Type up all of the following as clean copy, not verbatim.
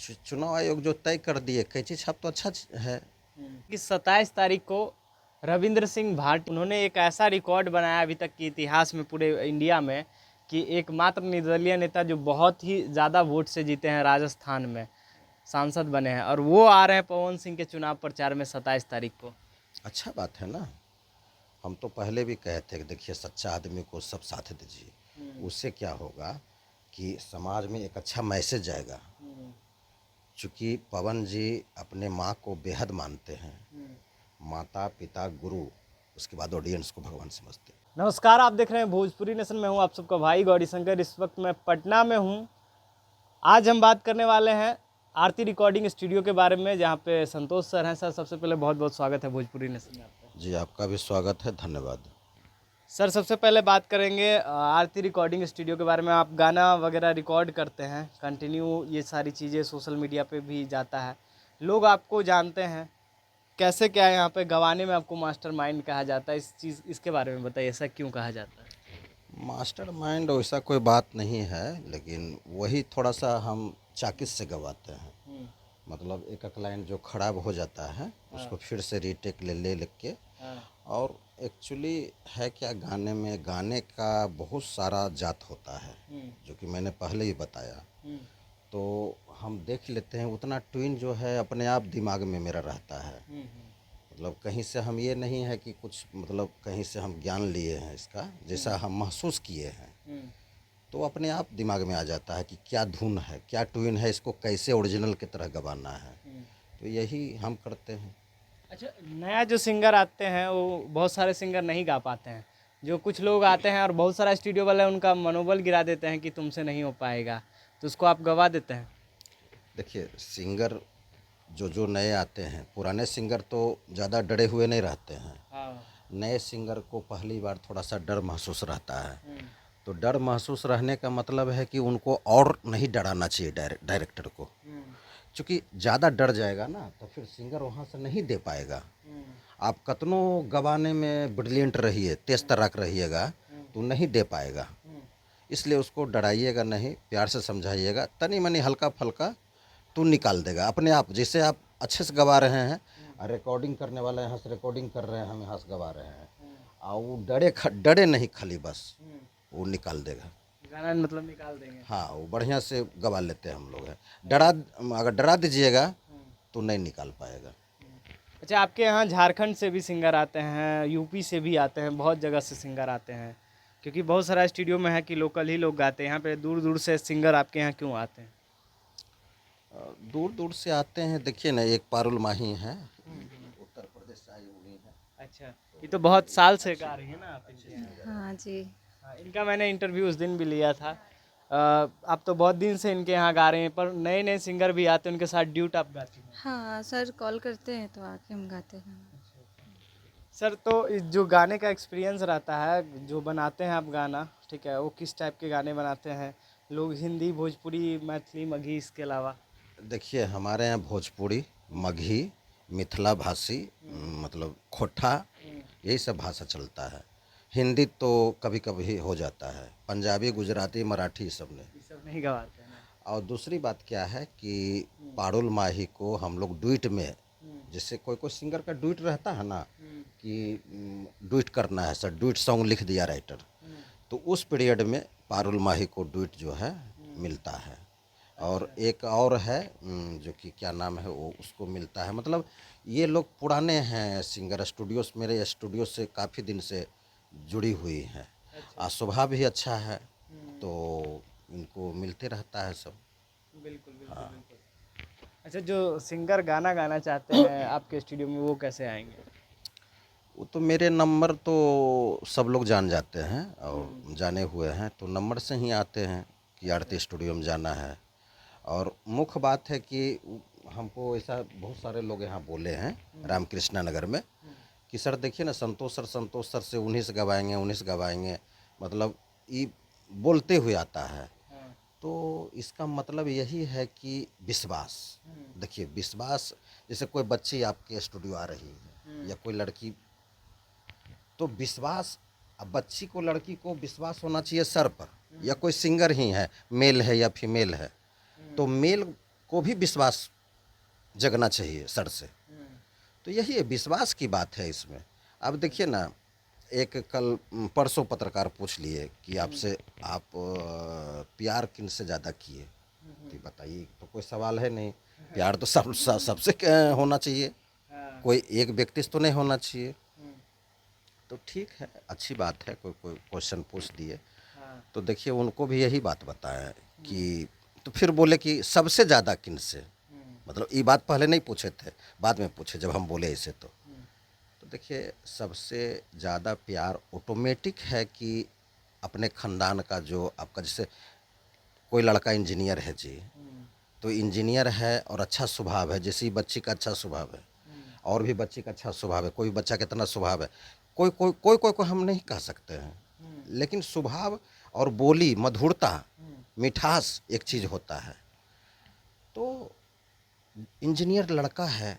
चुनाव आयोग जो तय कर दिए कैंची छाप तो अच्छा है। कि 27 तारीख को रविंद्र सिंह भाटी उन्होंने एक ऐसा रिकॉर्ड बनाया अभी तक के इतिहास में पूरे इंडिया में कि एकमात्र निर्दलीय नेता जो बहुत ही ज़्यादा वोट से जीते हैं राजस्थान में, सांसद बने हैं, और वो आ रहे हैं पवन सिंह के चुनाव प्रचार में 27 तारीख को। अच्छा बात है ना। हम तो पहले भी कहे थे कि देखिए सच्चा आदमी को सब साथ दीजिए, उससे क्या होगा कि समाज में एक अच्छा मैसेज जाएगा। चूँकि पवन जी अपने माँ को बेहद मानते हैं, माता पिता गुरु, उसके बाद ऑडियंस को भगवान समझते हैं। नमस्कार, आप देख रहे हैं भोजपुरी नेशन में हूँ आप सबका भाई गौरी शंकर। इस वक्त मैं पटना में हूँ। आज हम बात करने वाले हैं आरती रिकॉर्डिंग स्टूडियो के बारे में, जहाँ पे संतोष सर हैं। सर, सबसे पहले बहुत बहुत स्वागत है भोजपुरी नेशन में आपका। जी आपका भी स्वागत है, धन्यवाद। सर, सबसे पहले बात करेंगे आरती रिकॉर्डिंग स्टूडियो के बारे में। आप गाना वगैरह रिकॉर्ड करते हैं कंटिन्यू, ये सारी चीज़ें सोशल मीडिया पे भी जाता है, लोग आपको जानते हैं। कैसे क्या है यहाँ पे गवाने में आपको मास्टरमाइंड कहा जाता है, इसके बारे में बताइए, ऐसा क्यों कहा जाता है? मास्टरमाइंड वैसा कोई बात नहीं है, लेकिन वही थोड़ा सा हम चाकिस से गवाते हैं। मतलब एक एक लाइन जो खराब हो जाता है उसको फिर से रीटेक ले के। और एक्चुअली है क्या, गाने में गाने का बहुत सारा जात होता है, जो कि मैंने पहले ही बताया। तो हम देख लेते हैं, उतना ट्यून जो है अपने आप दिमाग में मेरा रहता है। मतलब कहीं से हम ये नहीं है कि कुछ मतलब कहीं से हम ज्ञान लिए हैं इसका, जैसा हम महसूस किए हैं तो अपने आप दिमाग में आ जाता है कि क्या धुन है, क्या ट्यून है, इसको कैसे ओरिजिनल की तरह गवाना है। तो यही हम करते हैं। अच्छा, नया जो सिंगर आते हैं वो बहुत सारे सिंगर नहीं गा पाते हैं। जो कुछ लोग आते हैं और बहुत सारा स्टूडियो वाले उनका मनोबल गिरा देते हैं कि तुमसे नहीं हो पाएगा, तो उसको आप गवा देते हैं। देखिए सिंगर जो नए आते हैं, पुराने सिंगर तो ज़्यादा डरे हुए नहीं रहते हैं। नए सिंगर को पहली बार थोड़ा सा डर महसूस रहता है। तो डर महसूस रहने का मतलब है कि उनको और नहीं डराना चाहिए डायरेक्टर को। क्योंकि ज़्यादा डर जाएगा ना तो फिर सिंगर वहाँ से नहीं दे पाएगा। आप कतनो गवाने में ब्रिलियंट रहिए, तेज तर्राक रहिएगा तो नहीं दे पाएगा। इसलिए उसको डराइएगा नहीं, प्यार से समझाइएगा, तनी मनी हल्का फल्का तो निकाल देगा अपने आप। जैसे आप अच्छे से गवा रहे हैं, रिकॉर्डिंग करने वाला यहाँ से रिकॉर्डिंग कर रहे हैं, हम यहाँ से गवा रहे हैं, और वो डरे नहीं, खाली बस वो निकाल देगा गाना, मतलब निकाल देंगे। हाँ, वो बढ़िया से गवा लेते हैं हम लोग हैं। अगर डरा दीजिएगा तो नहीं निकाल पाएगा। अच्छा, आपके यहाँ झारखंड से भी सिंगर आते हैं, यूपी से भी आते हैं, बहुत जगह से सिंगर आते हैं, क्योंकि बहुत सारा स्टूडियो में है कि लोकल ही लोग गाते हैं। यहाँ पे दूर दूर से सिंगर आपके यहाँ क्यों आते हैं? दूर दूर से आते हैं, देखिए ना, एक पारुल माही है, उत्तर प्रदेश से आई हुई है। अच्छा, ये तो बहुत साल से गा रही है ना आप इनके यहाँ? हाँ जी। हाँ, इनका मैंने इंटरव्यू उस दिन भी लिया था। आप तो बहुत दिन से इनके यहाँ गा रहे हैं, पर नए नए सिंगर भी आते हैं, उनके साथ ड्यूट आप गाती हैं? हाँ सर, कॉल करते हैं तो आके हम गाते हैं। सर, तो इस जो गाने का एक्सपीरियंस रहता है, जो बनाते हैं आप गाना, ठीक है, वो किस टाइप के गाने बनाते हैं? लोग हिंदी, भोजपुरी, मैथिली, मगही, इसके अलावा? देखिए हमारे यहाँ भोजपुरी, मगही, मिथिला भाषी, मतलब खोटा, यही सब भाषा चलता है। हिंदी तो कभी कभी हो जाता है, पंजाबी, गुजराती, मराठी, ये सब नहीं। ये सब नहीं गवाते हैं ना? और दूसरी बात क्या है कि पारुल माही को हम लोग डुइट में, जैसे कोई कोई सिंगर का डुइट रहता है ना कि डुइट करना है सर, डुइट सॉन्ग लिख दिया राइटर, तो उस पीरियड में पारुल माही को डुइट जो है मिलता है। और एक और है जो कि क्या नाम है वो, उसको मिलता है। मतलब ये लोग पुराने हैं सिंगर, स्टूडियो मेरे स्टूडियो से काफ़ी दिन से जुड़ी हुई हैं। स्वभाव भी अच्छा है, तो इनको मिलते रहता है सब। बिल्कुल बिल्कुल बिल्कुल। अच्छा, जो सिंगर गाना गाना चाहते हैं आपके स्टूडियो में, वो कैसे आएंगे? वो तो मेरे नंबर तो सब लोग जान जाते हैं और जाने हुए हैं, तो नंबर से ही आते हैं कि आरती स्टूडियो में जाना है। और मुख्य बात है कि हमको ऐसा बहुत सारे लोग यहाँ बोले हैं रामकृष्णा नगर में कि सर देखिए ना, संतोष सर से 19 गवाएंगे, मतलब ये बोलते हुए आता है। तो इसका मतलब यही है कि विश्वास, देखिए विश्वास, जैसे कोई बच्ची आपके स्टूडियो आ रही है या कोई लड़की, तो विश्वास, अब बच्ची को लड़की को विश्वास होना चाहिए सर पर, या कोई सिंगर ही है, मेल है या फीमेल है, तो मेल को भी विश्वास जगना चाहिए सर से। तो यही है, विश्वास की बात है इसमें। अब देखिए ना, एक कल परसों पत्रकार पूछ लिए कि आपसे आप प्यार किन से ज़्यादा किए, तो बताइए, तो कोई सवाल है नहीं। प्यार तो सबसे होना चाहिए, कोई एक व्यक्ति से तो नहीं होना चाहिए। तो ठीक है, अच्छी बात है, कोई कोई क्वेश्चन पूछ दिए। तो देखिए उनको भी यही बात बताया कि, तो फिर बोले कि सबसे ज़्यादा किन से, मतलब ये बात पहले नहीं पूछे थे, बाद में पूछे जब हम बोले इसे। तो देखिए सबसे ज़्यादा प्यार ऑटोमेटिक है कि अपने ख़ानदान का, जो आपका, जैसे कोई लड़का इंजीनियर है जी, तो इंजीनियर है और अच्छा स्वभाव है, जैसे बच्ची का अच्छा स्वभाव है, और भी बच्ची का अच्छा स्वभाव है, कोई बच्चा कितना स्वभाव है, कोई हम नहीं कह सकते हैं, लेकिन स्वभाव और बोली, मधुरता, मिठास एक चीज़ होता है। तो इंजीनियर लड़का है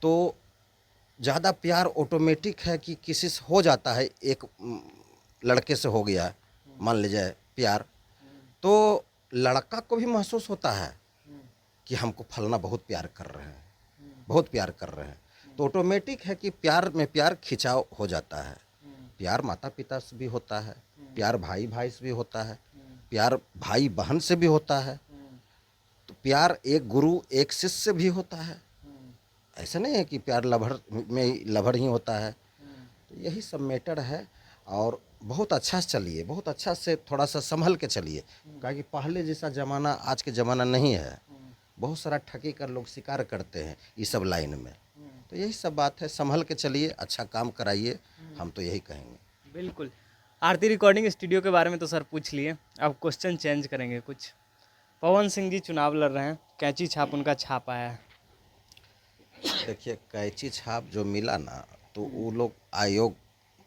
तो ज़्यादा प्यार ऑटोमेटिक है कि किसी से हो जाता है, एक लड़के से हो गया मान लीजिए प्यार, तो लड़का को भी महसूस होता है कि हमको फलना बहुत प्यार कर रहे हैं, बहुत प्यार कर रहे हैं। तो ऑटोमेटिक है कि प्यार में प्यार खिंचाव हो जाता है। प्यार माता पिता से भी होता है, प्यार भाई भाई से भी होता है, प्यार भाई बहन से भी होता है, तो प्यार एक गुरु एक शिष्य से भी होता है। ऐसा नहीं है कि प्यार लभर में लभर ही होता है। तो यही सब मैटर है। और बहुत अच्छा से चलिए, बहुत अच्छा से थोड़ा सा संभल के चलिए, क्योंकि पहले जैसा ज़माना आज के ज़माना नहीं है। बहुत सारा ठगी कर लोग शिकार करते हैं इस सब लाइन में। तो यही सब बात है, संभल के चलिए, अच्छा काम कराइए, हम तो यही कहेंगे। बिल्कुल। आरती रिकॉर्डिंग स्टूडियो के बारे में तो सर पूछ लिए, अब क्वेश्चन चेंज करेंगे कुछ। पवन सिंह जी चुनाव लड़ रहे हैं, कैंची छाप उनका छाप आया है। देखिए कैंची छाप जो मिला ना, तो वो लोग आयोग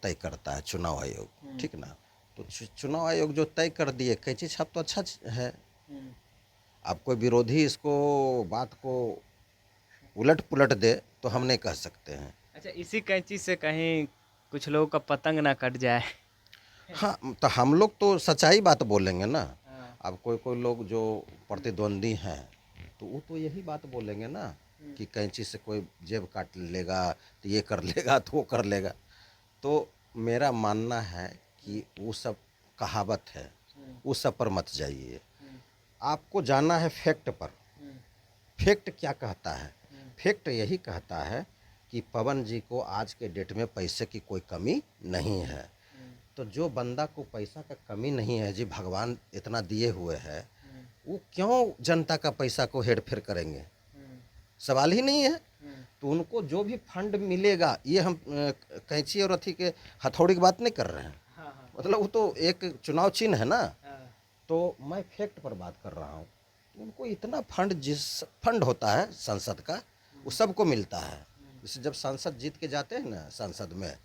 तय करता है, चुनाव आयोग, ठीक ना। तो चुनाव आयोग जो तय कर दिए, कैंची छाप तो अच्छा है। अब कोई विरोधी इसको बात को उलट पुलट दे तो हम नहीं कह सकते हैं। अच्छा, इसी कैंची से कहीं कुछ लोगों का पतंग ना कट जाए। हाँ, तो हम लोग तो सच्चाई बात बोलेंगे ना। अब कोई कोई लोग जो प्रतिद्वंदी हैं, तो वो तो यही बात बोलेंगे ना कि कैंची से कोई जेब काट लेगा, तो ये कर लेगा, तो वो कर लेगा। तो मेरा मानना है कि वो सब कहावत है, उस सब पर मत जाइए। आपको जाना है फैक्ट पर। फैक्ट क्या कहता है? फैक्ट यही कहता है कि पवन जी को आज के डेट में पैसे की कोई कमी नहीं है। तो जो बंदा को पैसा का कमी नहीं है जी, भगवान इतना दिए हुए है, वो क्यों जनता का पैसा को हेर फेर करेंगे? सवाल ही नहीं है। तो उनको जो भी फंड मिलेगा, ये हम कैंची और अथी के हथौड़ी की बात नहीं कर रहे हैं, मतलब वो तो एक चुनाव चिन्ह है ना। तो मैं फैक्ट पर बात कर रहा हूँ। उनको इतना फंड, जिस फंड होता है संसद का, वो सबको मिलता है। जैसे जब सांसद जीत के जाते हैं ना संसद में,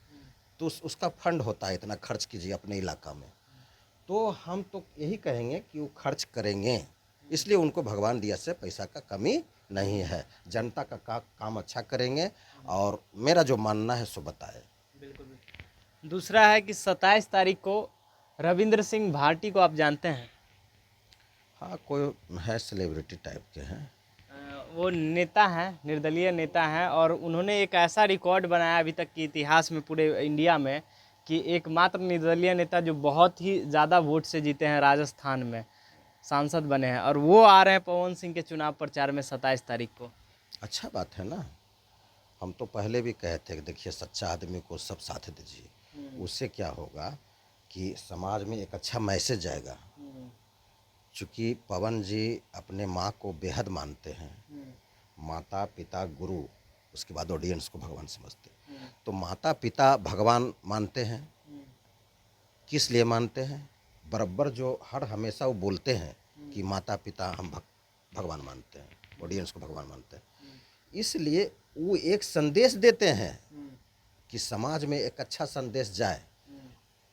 तो उसका फंड होता है, इतना खर्च कीजिए अपने इलाका में। तो हम तो यही कहेंगे कि वो खर्च करेंगे, इसलिए उनको भगवान दिया से पैसा का कमी नहीं है। जनता का काम अच्छा करेंगे, और मेरा जो मानना है सो बताए। बिल्कुल। दूसरा है कि 27 तारीख को रविंद्र सिंह भाटी को आप जानते हैं? हाँ, कोई है, सेलिब्रिटी टाइप के हैं। वो नेता हैं, निर्दलीय नेता हैं, और उन्होंने एक ऐसा रिकॉर्ड बनाया अभी तक के इतिहास में पूरे इंडिया में, कि एकमात्र निर्दलीय नेता जो बहुत ही ज़्यादा वोट से जीते हैं, राजस्थान में सांसद बने हैं, और वो आ रहे हैं पवन सिंह के चुनाव प्रचार में 27 तारीख को। अच्छा बात है ना। हम तो पहले भी कहे थे कि देखिए सच्चा आदमी को सब साथ दीजिए, उससे क्या होगा कि समाज में एक अच्छा मैसेज जाएगा। चूँकि पवन जी अपने माँ को बेहद मानते हैं, माता पिता गुरु, उसके बाद ऑडियंस को भगवान समझते हैं। तो माता पिता भगवान मानते हैं, किस लिए मानते हैं? बराबर जो हर हमेशा वो बोलते हैं कि माता पिता हम भगवान मानते हैं, ऑडियंस को भगवान मानते हैं, इसलिए वो एक संदेश देते हैं कि समाज में एक अच्छा संदेश जाए।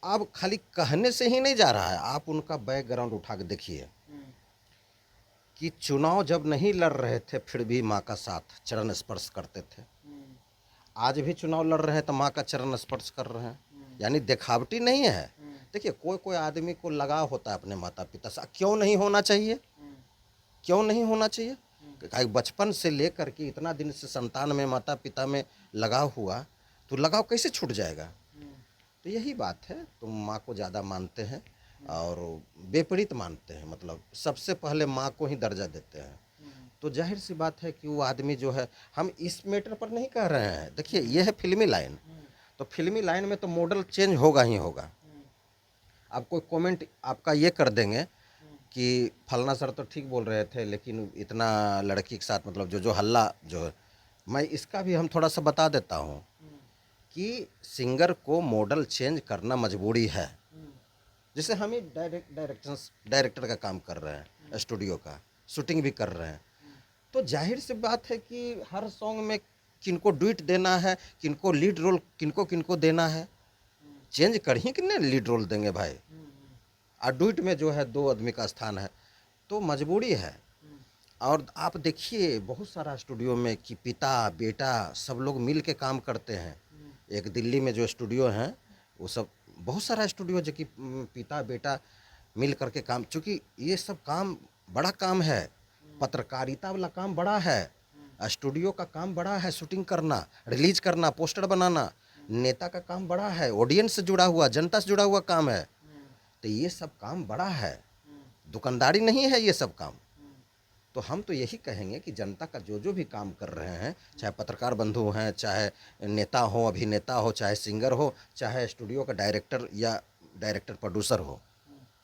अब खाली कहने से ही नहीं जा रहा है, आप उनका बैकग्राउंड उठा के देखिए कि चुनाव जब नहीं लड़ रहे थे फिर भी माँ का साथ चरण स्पर्श करते थे। आज भी चुनाव लड़ रहे हैं तो माँ का चरण स्पर्श कर रहे हैं, यानी दिखावटी नहीं है। देखिए कोई कोई आदमी को लगाव होता है अपने माता पिता से, क्यों नहीं होना चाहिए? क्यों नहीं होना चाहिए? बचपन से लेकर के इतना दिन से संतान में, माता पिता में लगाव हुआ, तो लगाव कैसे छूट जाएगा? तो यही बात है, तो माँ को ज़्यादा मानते हैं और विपरीत मानते हैं, मतलब सबसे पहले माँ को ही दर्जा देते हैं। तो जाहिर सी बात है कि वो आदमी जो है, हम इस मैटर पर नहीं कह रहे हैं, देखिए ये है फिल्मी लाइन, तो फिल्मी लाइन में तो मॉडल चेंज होगा ही होगा। आप कोई कमेंट आपका ये कर देंगे कि फलना सर तो ठीक बोल रहे थे, लेकिन इतना लड़की के साथ मतलब जो हल्ला जो है, मैं इसका भी हम थोड़ा सा बता देता हूँ कि सिंगर को मॉडल चेंज करना मजबूरी है। जैसे हम ही डायरेक्टर का काम कर रहे हैं, स्टूडियो का शूटिंग भी कर रहे हैं, तो जाहिर सी बात है कि हर सॉन्ग में किनको डुइट देना है, किनको लीड रोल किनको देना है, चेंज कर ही कितने लीड रोल देंगे भाई। और डुइट में जो है 2 आदमी का स्थान है, तो मजबूरी है। और आप देखिए बहुत सारा स्टूडियो में कि पिता बेटा सब लोग मिल के काम करते हैं। एक दिल्ली में जो स्टूडियो हैं वो सब, बहुत सारा स्टूडियो जो कि पिता बेटा मिल करके काम, चूँकि ये सब काम बड़ा काम है, पत्रकारिता वाला काम बड़ा है, स्टूडियो का काम बड़ा है, शूटिंग करना, रिलीज करना, पोस्टर बनाना, नेता का काम बड़ा है, ऑडियंस से जुड़ा हुआ, जनता से जुड़ा हुआ काम है, तो ये सब काम बड़ा है, दुकानदारी नहीं है ये सब काम। तो हम तो यही कहेंगे कि जनता का जो भी काम कर रहे हैं, चाहे पत्रकार बंधु हैं, चाहे नेता हो, अभिनेता हो, चाहे सिंगर हो, चाहे स्टूडियो का डायरेक्टर या डायरेक्टर प्रोड्यूसर हो,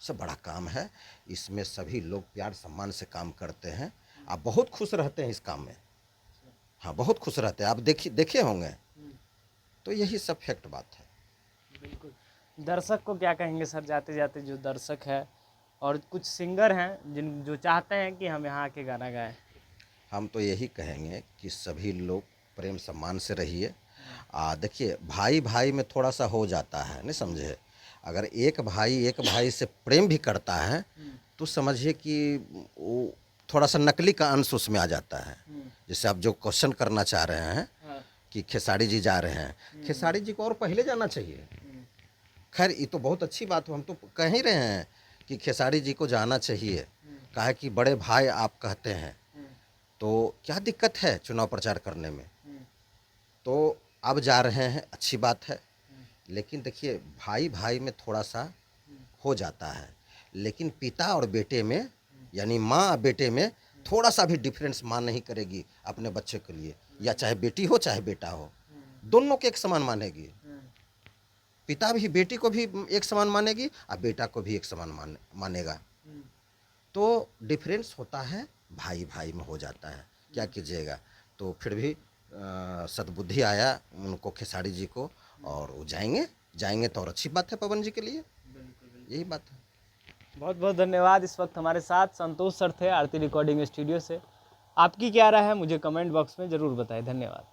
सब बड़ा काम है। इसमें सभी लोग प्यार सम्मान से काम करते हैं, आप बहुत खुश रहते हैं इस काम में। हाँ, बहुत खुश रहते हैं, आप देखे होंगे। तो यही सब फैक्ट बात है। बिल्कुल। दर्शक को क्या कहेंगे सर, जाते जाते जो दर्शक है और कुछ सिंगर हैं जो चाहते हैं कि हम यहाँ आके गाना गाएं? हम तो यही कहेंगे कि सभी लोग प्रेम सम्मान से रहिए। देखिए भाई भाई में थोड़ा सा हो जाता है, नहीं समझे, अगर एक भाई से प्रेम भी करता है तो समझिए कि वो थोड़ा सा नकली का अंश उसमें आ जाता है। जैसे आप जो क्वेश्चन करना चाह रहे हैं कि खेसारी जी जा रहे हैं, खेसारी जी को और पहले जाना चाहिए। खैर ये तो बहुत अच्छी बात है, हम तो कह ही रहे हैं कि खेसारी जी को जाना चाहिए, काहे कि बड़े भाई आप कहते हैं, तो क्या दिक्कत है चुनाव प्रचार करने में। तो अब जा रहे हैं, अच्छी बात है, लेकिन देखिए भाई भाई में थोड़ा सा हो जाता है, लेकिन पिता और बेटे में, यानी माँ बेटे में थोड़ा सा भी डिफरेंस माँ नहीं करेगी अपने बच्चे के लिए, या चाहे बेटी हो चाहे बेटा हो, दोनों को एक समान मानेगी। पिता भी बेटी को भी एक समान मानेगी और बेटा को भी एक समान मानेगा। तो डिफरेंस होता है, भाई भाई में हो जाता है, क्या कीजिएगा। तो फिर भी सद्बुद्धि आया उनको, खेसारी जी को, और वो जाएंगे तो और अच्छी बात है पवन जी के लिए। यही बात है। बहुत बहुत धन्यवाद। इस वक्त हमारे साथ संतोष सर थे आरती रिकॉर्डिंग स्टूडियो से। आपकी क्या राय है मुझे कमेंट बॉक्स में ज़रूर बताएं। धन्यवाद।